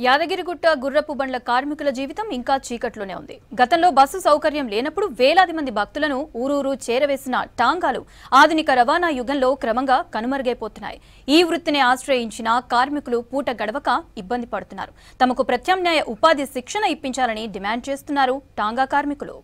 యాదగిరిగుట్ట గుర్రపు బండ్ల కార్మికుల జీవితం ఇంకా చీకట్లోనే ఉంది. గతంలో బస్సు సౌకర్యం లేనప్పుడు వేలాది మంది భక్తులను ఊరూరు చేరవేసిన టాంగాలు ఆధునిక రవాణా యుగంలో క్రమంగా కనుమరుగైపోతున్నాయి. ఈ వృత్తిని ఆశ్రయించిన కార్మికులు పూట గడవక ఇబ్బంది పడుతున్నారు. తమకు ప్రత్యామ్నాయ ఉపాధి శిక్షణ ఇప్పించాలని డిమాండ్ చేస్తున్నారు టాంగా కార్మికులు.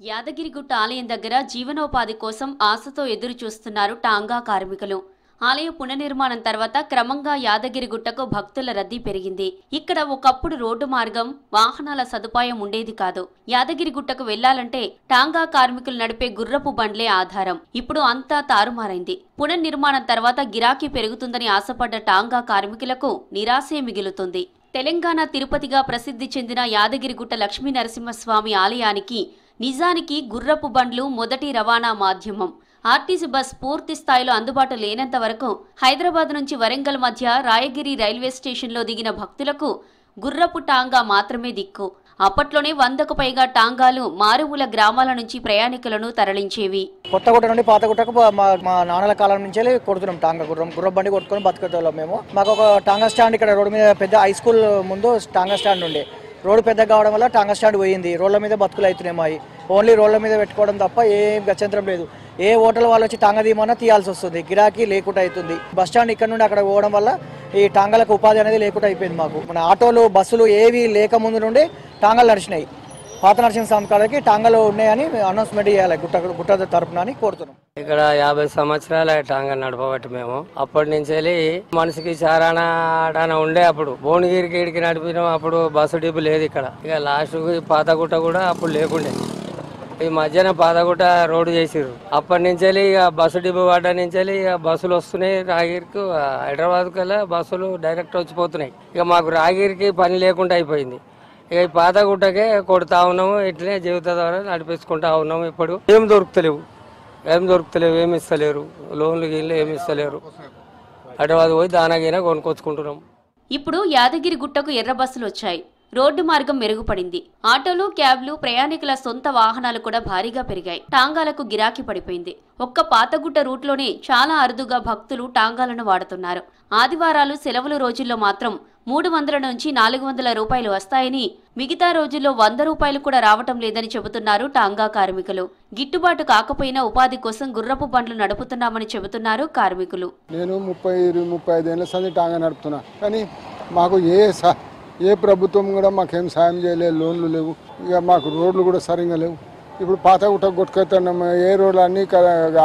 యాదగిరిగుట్ట ఆలయం దగ్గర జీవనోపాధి కోసం ఆశతో ఎదురు చూస్తున్నారు టాంగా కార్మికులు. ఆలయ పునర్నిర్మాణం తర్వాత క్రమంగా యాదగిరిగుట్టకు భక్తుల రద్దీ పెరిగింది. ఇక్కడ ఒకప్పుడు రోడ్డు మార్గం, వాహనాల సదుపాయం ఉండేది కాదు. యాదగిరిగుట్టకు వెళ్లాలంటే టాంగా కార్మికులు నడిపే గుర్రపు బండ్లే ఆధారం. ఇప్పుడు అంతా తారుమారైంది. పునర్నిర్మాణం తర్వాత గిరాకీ పెరుగుతుందని ఆశపడ్డ టాంగా కార్మికులకు నిరాశే మిగులుతుంది. తెలంగాణ తిరుపతిగా ప్రసిద్ధి చెందిన యాదగిరిగుట్ట లక్ష్మీ నరసింహస్వామి ఆలయానికి నిజానికి గుర్రపు బండ్లు మొదటి రవాణా మాధ్యమం. ఆర్టీసీ బస్ పూర్తి స్థాయిలో అందుబాటు లేనంత వరకు హైదరాబాద్ నుంచి వరంగల్ మధ్య రాయగిరి రైల్వే స్టేషన్లో దిగిన భక్తులకు గుర్రపు టాంగా మాత్రమే దిక్కు. అప్పట్లోనే 100కు పైగా టాంగాలు మారుమూల గ్రామాల నుంచి ప్రయాణికులను తరలించేవి. కొత్తగుట్ట నుండి పాతగుట్టకు మా నాన్నల కాలం నుంచి కొడుతున్నాం. టాంగా గుర్రం బండి కొట్టుకొని బతుకుతాం మేము. మాకు ఒక టాంగా స్టాండ్ ఇక్కడ రోడ్డు మీద పెద్ద హై స్కూల్ ముందు టాంగా స్టాండ్ ఉండే. రోడ్డు పెద్దగా కావడం వల్ల టాంగా స్టాండ్ పోయింది. రోడ్ల మీద బతుకులు అవుతున్నాయి. మావి ఓన్లీ రోడ్ల మీద పెట్టుకోవడం తప్ప ఏం గత్యంతరం లేదు. ఏ హోటల్ వాళ్ళు వచ్చి టాంగా తీయమన్నా తీయాల్సి వస్తుంది. గిరాకీ లేకుండా అవుతుంది. బస్ స్టాండ్ ఇక్కడ నుండి అక్కడ పోవడం వల్ల ఈ టాంగాలకు ఉపాధి అనేది లేకుండా అయిపోయింది. మాకు మన ఆటోలు బస్సులు ఏవి లేక ముందు నుండి టాంగాలు నడిచినాయి. పాత నరసింహ స్వామి కాడికి టాంగాలు ఉన్నాయని అనౌన్స్మెంట్ చేయాలి గుట్ట తరపున అని కోరుతున్నాం. ఇక్కడ 50 సంవత్సరాల టాంగా నడపబట్టి మేము అప్పటి నుంచి వెళ్ళి మనిషికి చారానా ఉండే. అప్పుడు భువనగిరికి ఇడికి నడిపినాం. అప్పుడు బస్సు డిపో లేదు ఇక్కడ. ఇక లాస్ట్ పాతగుట్ట కూడా అప్పుడు లేకుండే. ఈ మధ్యాహ్నం పాతగుట్ట రోడ్డు చేసిర్రు. అప్పటి నుంచి వెళ్ళి ఇక బస్సు డిపో పడ్డ నుంచి వెళ్ళి ఇక బస్సులు వస్తున్నాయి. రాగిరికి హైదరాబాద్ కల్లా బస్సులు డైరెక్ట్ వచ్చిపోతున్నాయి. ఇక మాకు రాగిరికి పని లేకుండా అయిపోయింది. ఇక ఈ పాతగుట్టకే కొడుతా ఉన్నాము. ఇట్లనే జీవిత ద్వారా నడిపించుకుంటా ఉన్నాము. ఇప్పుడు ఏం దొరుకుతలేవు, ఏమి ఇస్తలేరు. లోన్లు గీన్లు ఏమి ఇస్తలేరు. హైదరాబాద్ పోయి దానాగైనా కొనుక్కొచ్చుకుంటున్నాం. ఇప్పుడు యాదగిరిగుట్టకు ఎర్ర బస్సులు వచ్చాయి. రోడ్డు మార్గం మెరుగుపడింది. ఆటోలు, క్యాబ్లు, ప్రయాణికుల సొంత వాహనాలు కూడా భారీగా పెరిగాయి. టాంగాలకు గిరాకీ పడిపోయింది. ఒక్క పాతగుట్ట రూట్లోనే చాలా అరుదుగా భక్తులు టాంగాలను వాడుతున్నారు. ఆదివారాలు, సెలవుల రోజుల్లో మాత్రం 300 నుంచి 400 రూపాయలు వస్తాయని, మిగతా రోజుల్లో 100 రూపాయలు కూడా రావటం లేదని చెబుతున్నారు టాంగా కార్మికులు. గిట్టుబాటు కాకపోయినా ఉపాధి కోసం గుర్రపు బండ్లు నడుపుతున్నామని చెబుతున్నారు కార్మికులు. నేను 30-35 ఏళ్ల సంది టాంగా నడుపుతున్నా. కానీ మాకు ఏ ప్రభుత్వం కూడా మాకేం సాయం చేయలేదు. లోన్లు లేవు. ఇక మాకు రోడ్లు కూడా సరిగ్గా లేవు. ఇప్పుడు పాతగుట్ట కొట్టుకెళ్తున్నాం. ఏ రోడ్లు అన్నీ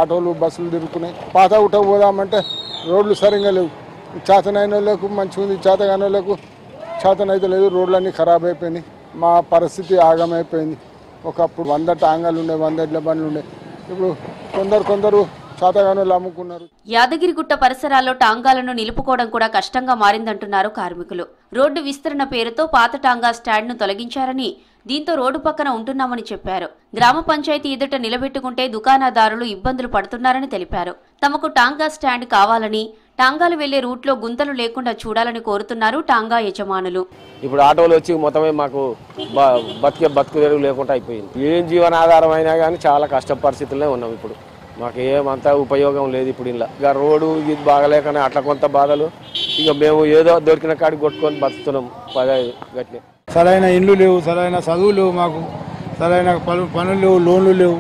ఆటోలు బస్సులు తిరుగుతున్నాయి. పాతగుట్ట పోదామంటే రోడ్లు సరిగ్గా లేవు. చేతనైన వాళ్ళకు మంచిగా ఉంది, చేతగాని వాళ్ళకు చేతనైతే లేదు. రోడ్లు అన్నీ ఖరాబ్ అయిపోయినాయి. మా పరిస్థితి ఆగమైపోయింది. ఒకప్పుడు 100 టాంగాలు ఉండే, 100 ఎడ్ల బండ్లు ఉండే. ఇప్పుడు కొందరు చేతగానులు అమ్ముకున్నారు. యాదగిరిగుట్ట పరిసరాల్లో టాంగాలను నిలుపుకోవడం కూడా కష్టంగా మారిందంటున్నారు కార్మికులు. రోడ్డు విస్తరణ పేరుతో పాత టాంగా స్టాండ్ ను తొలగించారని, దీంతో రోడ్డు పక్కన ఉంటున్నామని చెప్పారు. గ్రామ పంచాయతీ ఎదుట నిలబెట్టుకుంటే దుకాణదారులు ఇబ్బందులు పడుతున్నారని తెలిపారు. తమకు టాంగా స్టాండ్ కావాలని, టాంగాలు వెళ్లే రూట్లో గుంతలు లేకుండా చూడాలని కోరుతున్నారు టాంగా యజమానులు. ఇప్పుడు ఆటోలు వచ్చి మొత్తమే మాకు బతుకు తెరువు లేకుండా అయిపోయింది. ఏం జీవనాధారం అయినా కానీ చాలా కష్ట పరిస్థితుల్లో ఉన్నాం. ఇప్పుడు మాకు ఏమంతా ఉపయోగం లేదు. ఇప్పుడు ఇలా ఇక రోడ్డు ఇది బాగలేకనే అట్లా కొంత బాధలు. ఇక మేము ఏదో దొరికిన కాడికి కొట్టుకొని బతుకుతున్నాం. గట్లే సరైన ఇండ్లు లేవు, సరైన చదువు లేవు, మాకు సరైన పనులు లేవు, లోన్లు లేవు,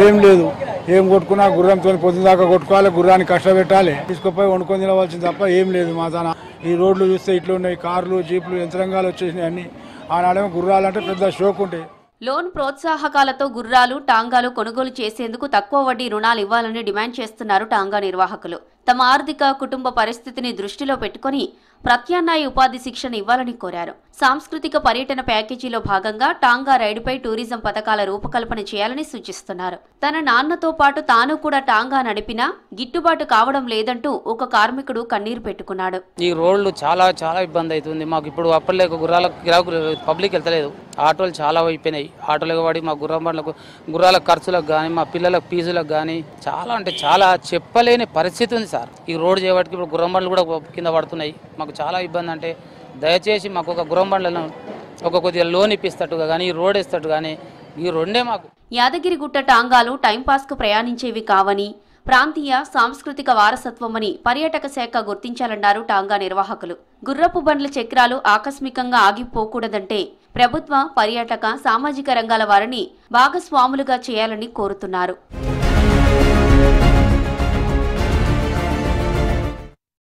ఏం లేదు. ఏం కొట్టుకున్నా గుర్రంతో పొద్దున దాకా కొట్టుకోవాలి, గుర్రాన్ని కష్టపెట్టాలి, తీసుకుపోయి వండుకొని తినవలసింది తప్ప ఏం లేదు. మా తన ఈ రోడ్లు చూస్తే ఇట్లా ఉన్నాయి. కార్లు, జీపులు, యంత్రాంగాలు వచ్చేసినాయి అన్ని. ఆనాడేమో గుర్రాలంటే పెద్ద షోక్ ఉంటాయి. లోన్ ప్రోత్సాహకాలతో గుర్రాలు, టాంగాలు కొనుగోలు చేసేందుకు తక్కువ వడ్డీ రుణాలు ఇవ్వాలని డిమాండ్ చేస్తున్నారు టాంగా నిర్వాహకులు. తమ ఆర్థిక, కుటుంబ పరిస్థితిని దృష్టిలో పెట్టుకుని ప్రత్యామ్నాయ ఉపాధి శిక్షణ ఇవ్వాలని కోరారు. సాంస్కృతిక పర్యటన ప్యాకేజీలో భాగంగా టాంగా రైడ్పై టూరిజం పథకాల రూపకల్పన చేయాలని సూచిస్తున్నారు. తన నాన్నతో పాటు తాను కూడా టాంగా నడిపినా గిట్టుబాటు కావడం లేదంటూ ఒక కార్మికుడు కన్నీరు పెట్టుకున్నాడు. ఈ రోడ్లు చాలా ఇబ్బంది అవుతుంది మాకు. ఇప్పుడు అప్పటిలేక గిరాకు పబ్లిక్ వెళ్తలేదు. ఆటోలు చాలా అయిపోయినాయి. ఆటోలకు పడి మా గుర్రాల ఖర్చులకు కానీ, మా పిల్లల ఫీజులకు కానీ చాలా అంటే చాలా చెప్పలేని పరిస్థితి ఉంది సార్. ఈ రోడ్డు చేయబట్టి ఇప్పుడు గుర్రం బండ్లు కూడా కింద పడుతున్నాయి. మాకు చాలా ఇబ్బంది. అంటే దయచేసి మాకు ఒక గుర్రం బండ్లను కొద్దిగా లోన్ ఇప్పిస్తట్టుగా కానీ, ఈ రోడ్ ఇస్తట్టు కానీ, ఈ రెండే మాకు. యాదగిరిగుట్ట టాంగాలు టైంపాస్కు ప్రయాణించేవి కావని, ప్రాంతీయ సాంస్కృతిక వారసత్వమని పర్యాటక శాఖ గుర్తించాలన్నారు టాంగా నిర్వాహకులు. గుర్రపు బండ్ల చక్రాలు ఆకస్మికంగా ఆగిపోకూడదంటే ప్రభుత్వ, పర్యాటక, సామాజిక రంగాల వారిని భాగస్వాములుగా చేయాలని కోరుతున్నారు.